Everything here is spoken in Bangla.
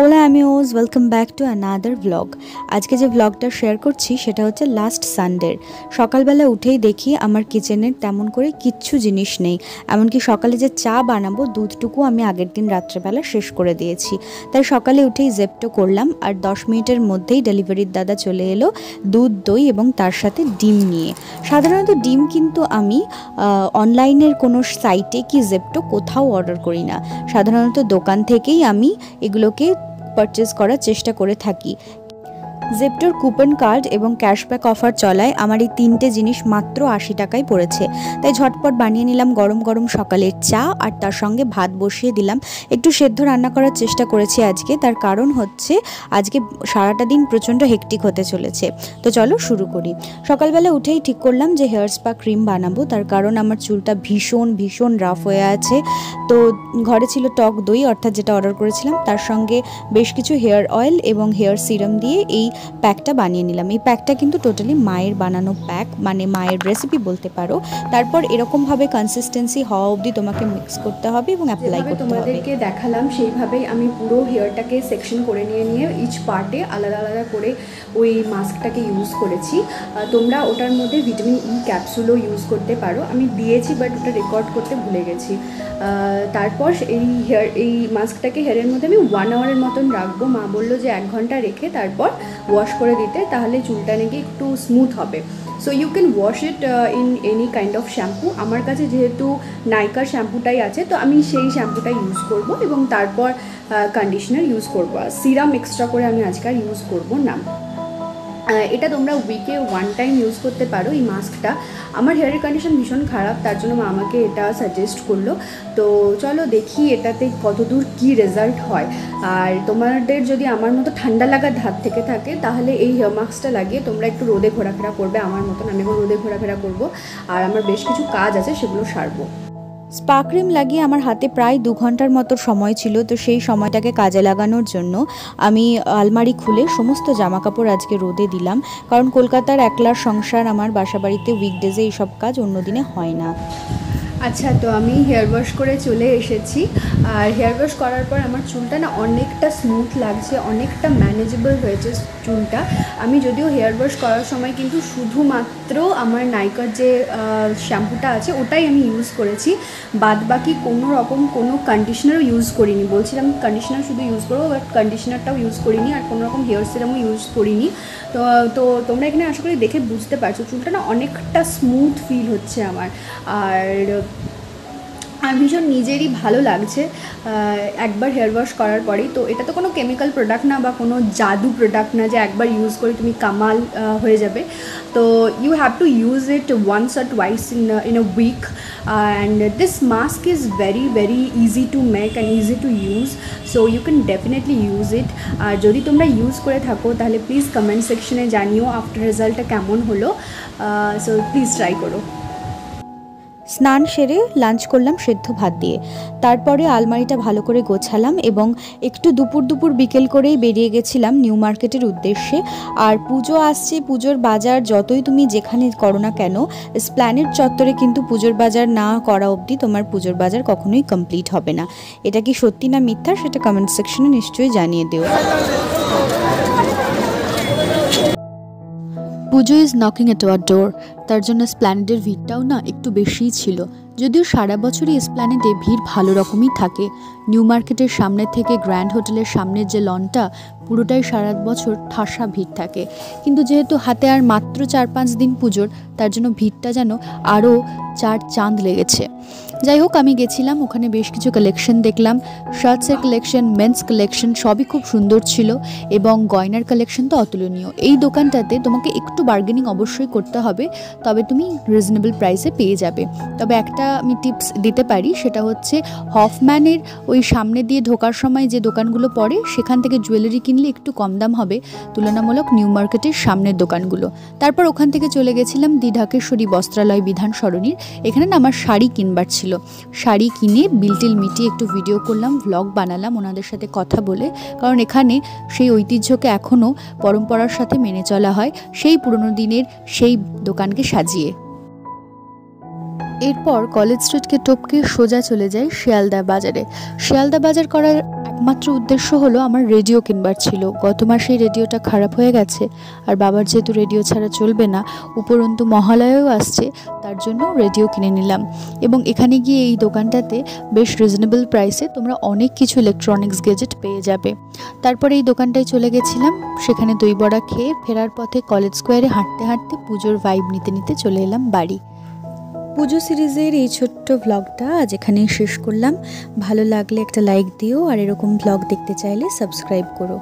ওলা আমিওজ welcome back to another blog. আজকে যে ব্লগটা শেয়ার করছি সেটা হচ্ছে লাস্ট সানডের। সকালবেলা উঠেই দেখি আমার কিচেনের তেমন করে কিচ্ছু জিনিস নেই, এমনকি সকালে যে চা বানাবো দুধটুকু আমি আগের দিন রাত্রেবেলা শেষ করে দিয়েছি। তাই সকালে উঠেই জেপ্টো করলাম, আর 10 মিনিটের মধ্যেই ডেলিভারির দাদা চলে এলো দুধ, দই এবং তার সাথে ডিম নিয়ে। সাধারণত ডিম কিন্তু আমি অনলাইনের কোনো সাইটে কি জেপ্টো কোথাও অর্ডার করি না, সাধারণত দোকান থেকেই আমি এগুলোকে পারচেজ করার চেষ্টা করে থাকি। জেপ্টোর কুপন কার্ড এবং ক্যাশব্যাক অফার চলায় আমার এই 3টে জিনিস মাত্র 80 টাকায় পড়েছে। তাই ঝটপট বানিয়ে নিলাম গরম গরম সকালের চা, আর তার সঙ্গে ভাত বসিয়ে দিলাম। একটু সেদ্ধ রান্না করার চেষ্টা করেছি আজকে, তার কারণ হচ্ছে আজকে সারাটা দিন প্রচণ্ড হেকটিক হতে চলেছে। তো চলো শুরু করি। সকালবেলা উঠেই ঠিক করলাম যে হেয়ার স্পা ক্রিম বানাবো, তার কারণ আমার চুলটা ভীষণ ভীষণ রাফ হয়ে আছে। তো ঘরে ছিল টক দই, অর্থাৎ যেটা অর্ডার করেছিলাম, তার সঙ্গে বেশ কিছু হেয়ার অয়েল এবং হেয়ার সিরাম দিয়ে এই প্যাকটা বানিয়ে নিলাম। এই প্যাকটা কিন্তু টোটালি মায়ের বানানো প্যাক, মানে মায়ের রেসিপি বলতে পারো। তারপর এরকমভাবে কনসিস্টেন্সি হওয়া অবধি তোমাকে মিক্স করতে হবে এবং অ্যাপ্লাই করতে হবে। তোমাদেরকে দেখালাম সেইভাবেই আমি পুরো হেয়ারটাকে সেকশন করে নিয়ে ইচ পার্টে আলাদা আলাদা করে ওই মাস্কটাকে ইউজ করেছি। তোমরা ওটার মধ্যে ভিটামিন ই ক্যাপসুলও ইউজ করতে পারো, আমি দিয়েছি বাট ওটা রেকর্ড করতে ভুলে গেছি। তারপর এই মাস্কটাকে হেয়ারের মধ্যে আমি 1 আওয়ারের মতন রাখবো। মা বললো যে 1 ঘন্টা রেখে তারপর ওয়াশ করে দিতে, তাহলে চুলটা নাকি একটু স্মুথ হবে। So you can wash it in any kind of shampoo. আমার কাছে যেহেতু নাইকার শ্যাম্পুটাই আছে, তো আমি সেই শ্যাম্পুটা ইউজ করব এবং তারপর কন্ডিশনার ইউজ করবো। আর সিরাম এক্সট্রা করে আমি আজকাল ইউজ করব না। এটা তোমরা উইকে 1 টাইম ইউজ করতে পারো এই মাস্কটা। আমার হেয়ারের কন্ডিশন ভীষণ খারাপ, তার জন্য মা আমাকে এটা সাজেস্ট করলো। তো চলো দেখি এটাতে কতদূর কি রেজাল্ট হয়। আর তোমাদের যদি আমার মতো ঠান্ডা লাগার ধার থেকে থাকে, তাহলে এই হেয়ার মাস্কটা লাগিয়ে তোমরা একটু রোদে ঘোরাফেরা করবে আমার মতন। আমি এখন রোদে ঘোরাফেরা করবো, আর আমার বেশ কিছু কাজ আছে সেগুলো সারবো। স্পা ক্রিম লাগিয়ে আমার হাতে প্রায় 2 ঘন্টার মতো সময় ছিল। তো সেই সময়টাকে কাজে লাগানোর জন্য আমি আলমারি খুলে সমস্ত জামাকাপড় আজকে রোদে দিলাম, কারণ কলকাতার একলার সংসার, আমার বাসাবাড়িতে উইকডেজে এইসব কাজ অন্য দিনে হয় না। আচ্ছা, তো আমি হেয়ার ওয়াশ করে চলে এসেছি। আর হেয়ার ওয়াশ করার পর আমার চুলটা না অনেকটা স্মুথ লাগছে, অনেকটা ম্যানেজেবল হয়েছে চুলটা। আমি যদিও হেয়ার ওয়াশ করার সময় কিন্তু শুধুমাত্র আমার নাইকার যে শ্যাম্পুটা আছে ওটাই আমি ইউজ করেছি, বাদ বাকি কোনো রকম কোনো কন্ডিশনারও ইউজ করিনি। বলছিলাম কন্ডিশনার শুধু ইউজ করবো, বাট কন্ডিশনারটাও ইউজ করিনি, আর কোনো রকম হেয়ার সিরামও ইউজ করিনি। তো তোমরা এখানে আশা করি দেখে বুঝতে পারছো চুলটা না অনেকটা স্মুথ ফিল হচ্ছে আমার। আর ভীষণ নিজেরই ভালো লাগছে একবার হেয়ার ওয়াশ করার পরেই। তো এটা তো কোনো কেমিক্যাল প্রোডাক্ট না বা কোনো জাদু প্রোডাক্ট না যে একবার ইউজ করে তুমি কামাল হয়ে যাবে। তো you have to use it once or twice in a week. And this mask is very very easy to make and easy to use, so you can definitely use it. আর যদি তোমরা ইউজ করে থাকো তাহলে প্লিজ কমেন্ট সেকশনে জানিও আফটার রেজাল্টটা কেমন হলো। সো প্লিজ ট্রাই করো। স্নান সেরে লাঞ্চ করলাম সেদ্ধ ভাত দিয়ে। তারপরে আলমারিটা ভালো করে গোছালাম এবং একটু দুপুর বিকেল করেই বেরিয়ে গেছিলাম নিউ মার্কেটের উদ্দেশ্যে। আর পুজো আসছে, পুজোর বাজার যতই তুমি যেখানে করো না কেন, এসপ্ল্যানেড চত্বরে কিন্তু পুজোর বাজার না করা অবধি তোমার পুজোর বাজার কখনোই কমপ্লিট হবে না। এটা কি সত্যি না মিথ্যা সেটা কমেন্ট সেকশনে নিশ্চয়ই জানিয়ে দিও। পুজো ইজ নকিং এট আওয়ার ডোর, তার জন্য এসপ্ল্যানেডের ভিড়টাও না একটু বেশিই ছিল। যদিও সারা বছরই এসপ্ল্যানেডে ভিড় ভালো রকমই থাকে। নিউ মার্কেটের সামনে থেকে গ্র্যান্ড হোটেলের সামনের যে লনটা, পুরোটাই সারা বছর ঠাসা ভিড় থাকে। কিন্তু যেহেতু হাতে আর মাত্র 4-5 দিন পুজোর, তার জন্য ভিড়টা যেন আরও 4 চাঁদ লেগেছে। যাই হোক, আমি গেছিলাম, ওখানে বেশ কিছু কালেকশন দেখলাম। শার্টসের কালেকশন, মেন্স কালেকশন সবই খুব সুন্দর ছিল এবং গয়নার কালেকশন তো অতুলনীয়। এই দোকানটাতে তোমাকে একটু বার্গেনিং অবশ্যই করতে হবে, তবে তুমি রিজনেবল প্রাইসে পেয়ে যাবে। তবে একটা আমি টিপস দিতে পারি, সেটা হচ্ছে হফম্যানের ওই সামনে দিয়ে ঢোকার সময় যে দোকানগুলো পড়ে, সেখান থেকে জুয়েলারি কিনলে একটু কম দাম হবে তুলনামূলক নিউ মার্কেটের সামনের দোকানগুলো। তারপর ওখান থেকে চলে গেছিলাম দি ঢাকেশ্বরী বস্ত্রালয় বিধান সরণির। এখানে না আমার শাড়ি কিনবার ছিল। শাড়ি কিনে বিলটিল মিটিয়ে একটু ভিডিও করলাম, ভ্লগ বানালাম ওনাদের সাথে কথা বলে, কারণ এখানে সেই ঐতিহ্যকে এখনও পরম্পরার সাথে মেনে চলা হয়, সেই পুরনো দিনের সেই দোকানকে সাজিয়ে। এরপর কলেজ স্ট্রিটকে টপকে সোজা চলে যাই শিয়ালদা বাজারে। শিয়ালদা বাজার করার একমাত্র উদ্দেশ্য হলো আমার রেডিও কিনবার ছিল। গত মাসেই রেডিওটা খারাপ হয়ে গেছে, আর বাবার যেহেতু রেডিও ছাড়া চলবে না, উপরন্তু মহালয়াও আসছে, তার জন্য রেডিও কিনে নিলাম। এবং এখানে গিয়ে এই দোকানটাতে বেশ রিজনেবল প্রাইসে তোমরা অনেক কিছু ইলেকট্রনিক্স গেজেট পেয়ে যাবে। তারপরে এই দোকানটায় চলে গেছিলাম, সেখানে দই বড়া খেয়ে ফেরার পথে কলেজ স্কোয়ারে হাঁটতে হাঁটতে পুজোর ভাইব নিতে নিতে চলে এলাম বাড়ি। পুজো সিরিজের এই ছোট্ট ভ্লগটা আজ এখানেই শেষ করলাম। ভালো লাগলে একটা লাইক দিও, আর এরকম ভ্লগ দেখতে চাইলে সাবস্ক্রাইব করো।